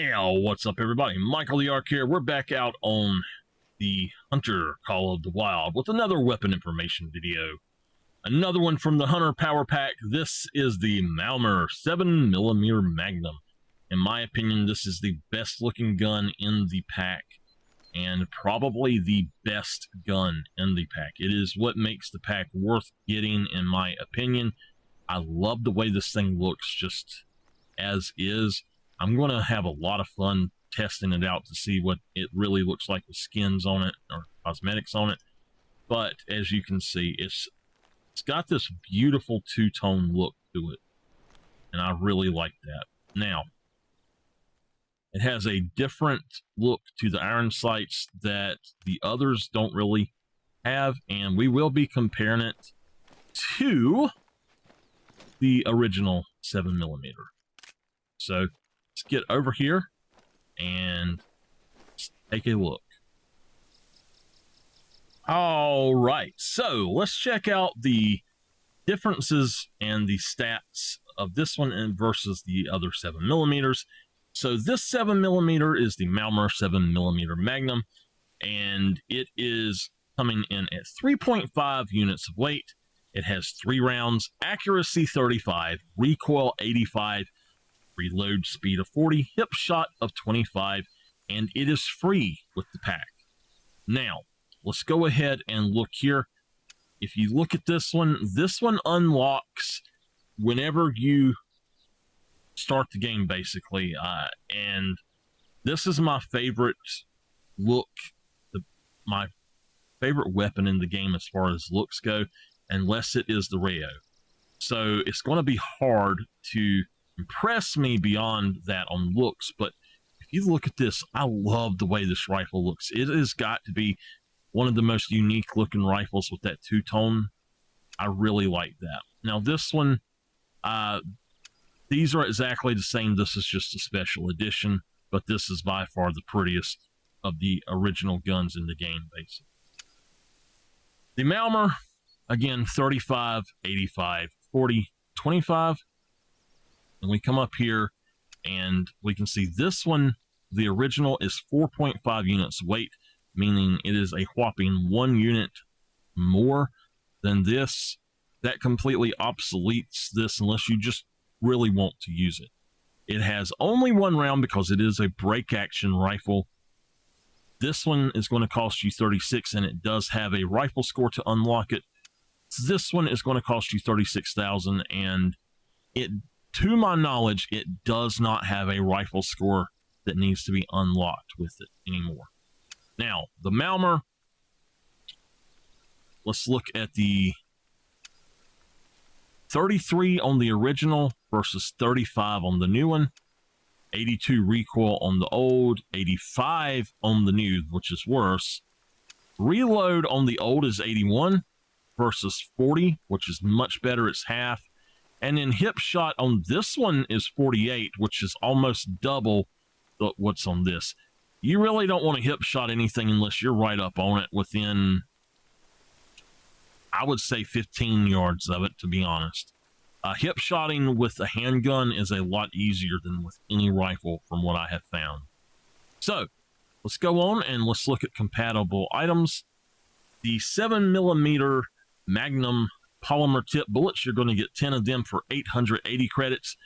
What's up, everybody? MichaelTheArch here. We're back out on the Hunter Call of the Wild with another weapon information video. Another one from the Hunter Power Pack. This is the Malmer 7mm Magnum. In my opinion, this is the best looking gun in the pack and probably the best gun in the pack. It is what makes the pack worth getting, in my opinion. I love the way this thing looks just as is. I'm going to have a lot of fun testing it out to see what it really looks like with skins on it or cosmetics on it. But as you can see, it's got this beautiful two-tone look to it, and I really like that. Now, it has a different look to the iron sights that the others don't really have, and we will be comparing it to the original 7mm. So let's get over here and take a look. All right, so let's check out the differences and the stats of this one versus the other 7mm. So this 7mm is the Malmer 7mm Magnum, and it is coming in at 3.5 units of weight. It has 3 rounds, accuracy 35, recoil 85, reload speed of 40, hip shot of 25, and it is free with the pack. Now, let's go ahead and look here. If you look at this one unlocks whenever you start the game, basically, and this is my favorite look, my favorite weapon in the game as far as looks go, unless it is the Rayo. So it's going to be hard to impress me beyond that on looks, but if you look at this, I love the way this rifle looks. It has got to be one of the most unique looking rifles with that two-tone. I really like that. Now this one, these are exactly the same. This is just a special edition, but this is by far the prettiest of the original guns in the game, basically. The Malmer, again, 35, 85, 40, 25. And we come up here and we can see this one, the original, is 4.5 units weight, meaning it is a whopping 1 unit more than this. That completely obsoletes this unless you just really want to use it. It has only 1 round because it is a break action rifle. This one is going to cost you 36, and it does have a rifle score to unlock it. This one is going to cost you 36,000, and it, to my knowledge, it does not have a rifle score that needs to be unlocked with it anymore. Now, the Malmer, let's look at the 33 on the original versus 35 on the new one. 82 recoil on the old, 85 on the new, which is worse. Reload on the old is 81 versus 40, which is much better. It's half. And then hip shot on this one is 48, which is almost double what's on this. You really don't want to hip shot anything unless you're right up on it within, I would say, 15 yards of it, to be honest. Hip shotting with a handgun is a lot easier than with any rifle from what I have found. So let's go on and let's look at compatible items. The 7mm Magnum polymer tip bullets, you're going to get 10 of them for 880 credits.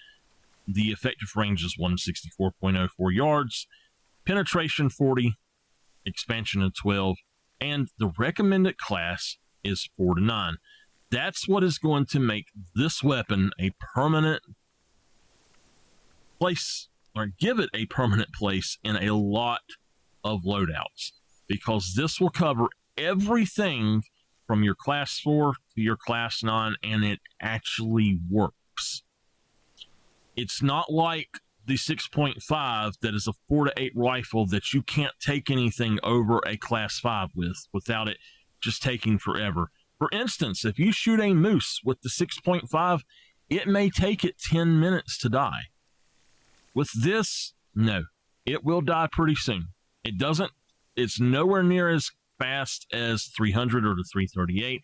The effective range is 164.04 yards. Penetration 40, expansion of 12, and the recommended class is 4 to 9. That's what is going to make this weapon a permanent place, or give it a permanent place in a lot of loadouts, because this will cover everything from your class 4 to your class 9, and it actually works. It's not like the 6.5 that is a 4 to 8 rifle that you can't take anything over a class 5 with without it just taking forever. For instance, if you shoot a moose with the 6.5, it may take it 10 minutes to die. With this, no, it will die pretty soon. It's nowhere near as fast as 300 or the 338,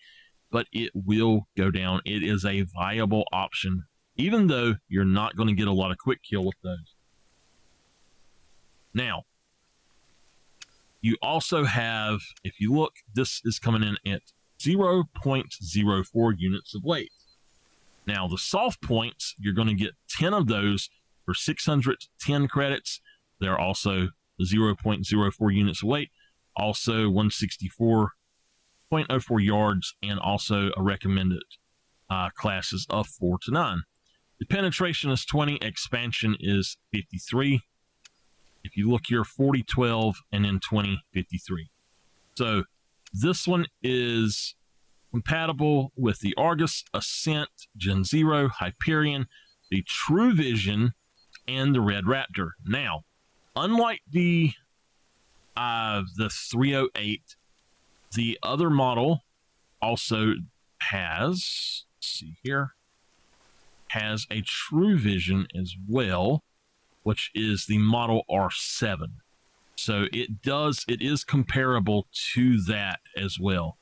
but it will go down. It is a viable option, even though you're not going to get a lot of quick kill with those. Now, you also have, if you look, this is coming in at 0.04 units of weight. Now, the soft points, you're going to get 10 of those for 610 credits. They're also 0.04 units of weight, also 164.04 yards, and also a recommended classes of 4 to 9. The penetration is 20, expansion is 53. If you look here, 40, 12, and then 20, 53. So this one is compatible with the Argus, Ascent, Gen Zero, Hyperion, the True Vision, and the Red Raptor. Now, unlike the 308, the other model also has, let's see here, has a True Vision as well, which is the Model R7. So it is comparable to that as well.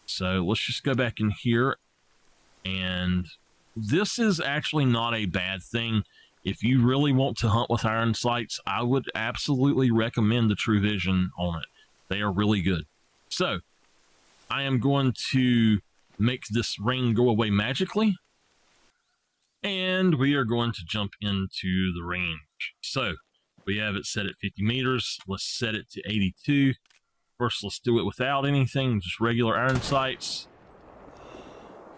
So let's just go back in here, and this is actually not a bad thing. If you really want to hunt with iron sights, I would absolutely recommend the True Vision on it. They are really good. So I am going to make this rain go away magically, and we are going to jump into the range. So we have it set at 50 meters. Let's set it to 82. First, let's do it without anything, just regular iron sights.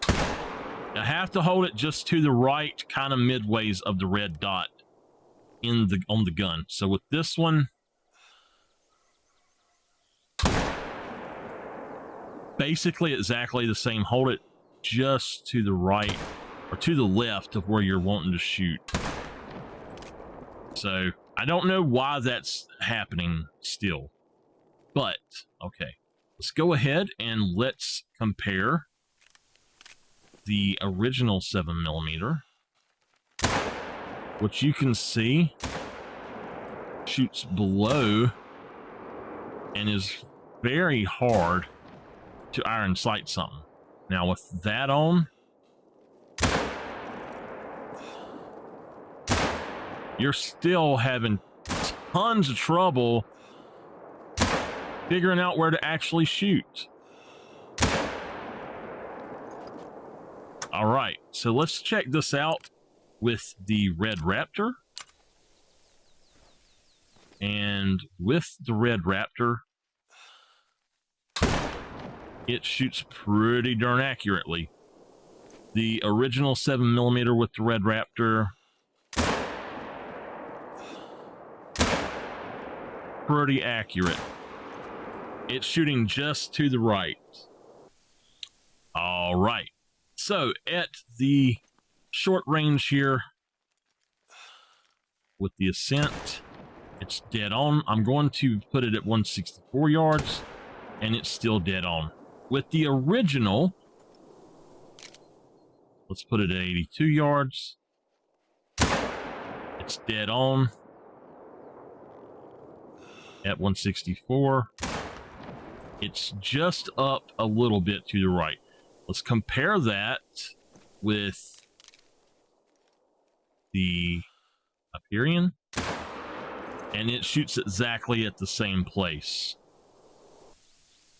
I have to hold it just to the right, kind of midways of the red dot on the gun. So with this one, basically exactly the same. Hold it just to the right or to the left of where you're wanting to shoot. So I don't know why that's happening still, but okay, let's go ahead and let's compare the original 7mm, which you can see shoots below and is very hard to iron sight something. Now with that on, you're still having tons of trouble figuring out where to actually shoot. All right, so let's check this out with the Red Raptor. And with the Red Raptor, it shoots pretty darn accurately. The original 7mm with the Red Raptor, pretty accurate. It's shooting just to the right. All right. So at the short range here with the Ascent, it's dead on. I'm going to put it at 164 yards, and it's still dead on. With the original, let's put it at 82 yards. It's dead on at 164. It's just up a little bit to the right. Let's compare that with the Hyperion, and it shoots exactly at the same place.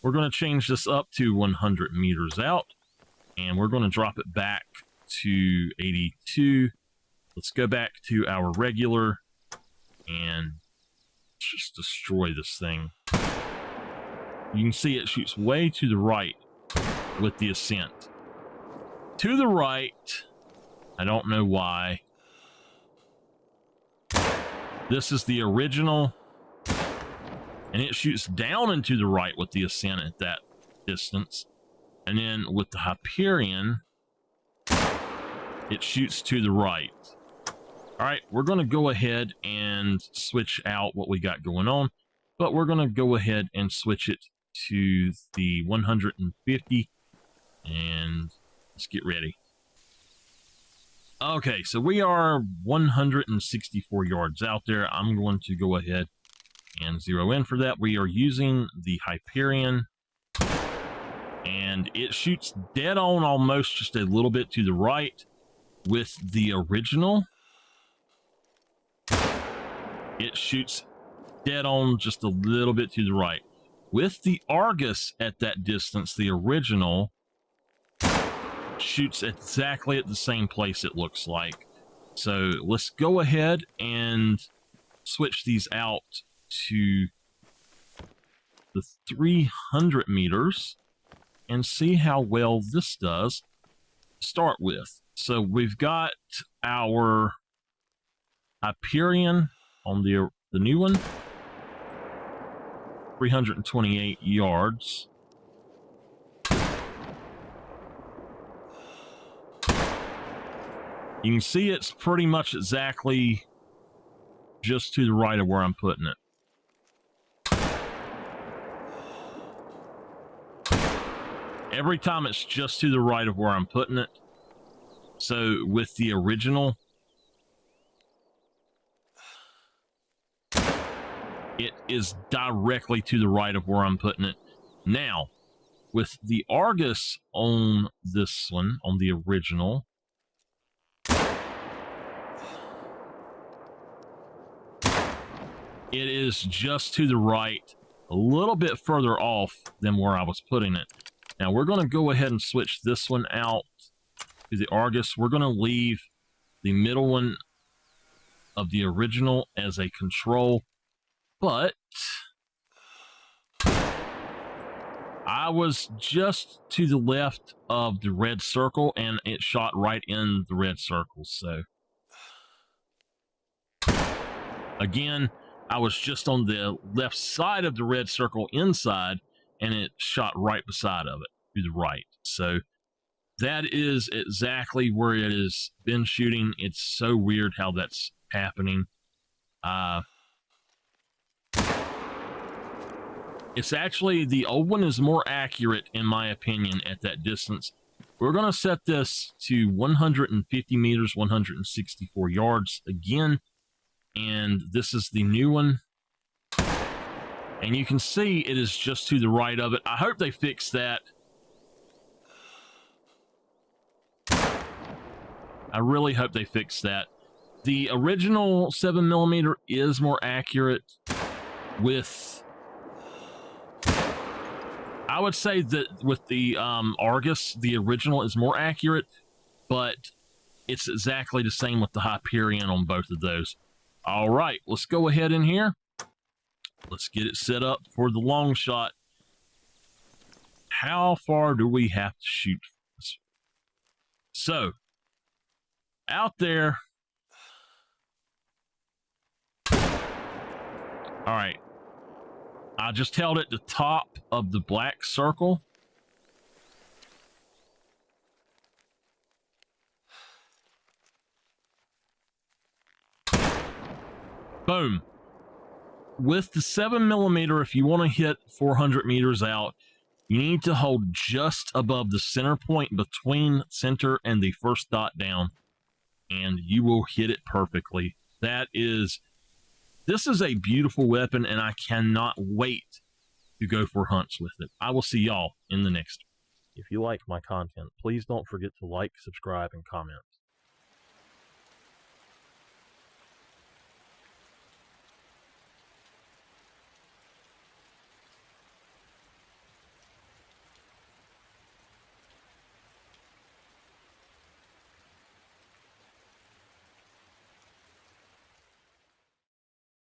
We're going to change this up to 100 meters out, and we're going to drop it back to 82. Let's go back to our regular and just destroy this thing. You can see it shoots way to the right with the Ascent. To the right, I don't know why. This is the original, and it shoots down and to the right with the Ascent at that distance. And then with the Hyperion, it shoots to the right. All right, we're going to go ahead and switch out what we got going on, but we're going to go ahead and switch it to the 150, and let's get ready. Okay, so we are 164 yards out there. I'm going to go ahead and zero in for that. We are using the Hyperion, and it shoots dead on, almost just a little bit to the right. With the original, it shoots dead on, just a little bit to the right. With the Argus at that distance, the original shoots exactly at the same place, it looks like. So let's go ahead and switch these out to the 300 meters and see how well this does to start with. So we've got our Hyperion on the new one, 328 yards. You can see it's pretty much exactly just to the right of where I'm putting it. Every time it's just to the right of where I'm putting it. So with the original, it is directly to the right of where I'm putting it. Now, with the Argus on this one, on the original, it is just to the right, a little bit further off than where I was putting it. Now, we're going to go ahead and switch this one out to the Argus. We're going to leave the middle one of the original as a control, but I was just to the left of the red circle, and it shot right in the red circle. So, again, I was just on the left side of the red circle inside, and it shot right beside of it to the right. So that is exactly where it has been shooting. It's so weird how that's happening. It's actually, the old one is more accurate in my opinion at that distance. We're going to set this to 150 meters, 164 yards again. And this is the new one. And you can see it is just to the right of it. I hope they fix that. I really hope they fix that. The original 7mm is more accurate with... I would say that with the Argus, the original is more accurate, but it's exactly the same with the Hyperion on both of those. All right, let's go ahead in here. Let's get it set up for the long shot. How far do we have to shoot? So, out there. All right. I just held it the top of the black circle. Boom. With the 7mm, if you want to hit 400 meters out, you need to hold just above the center point between center and the first dot down, and you will hit it perfectly. This is a beautiful weapon, and I cannot wait to go for hunts with it. I will see y'all in the next. If you like my content, please don't forget to like, subscribe, and comment.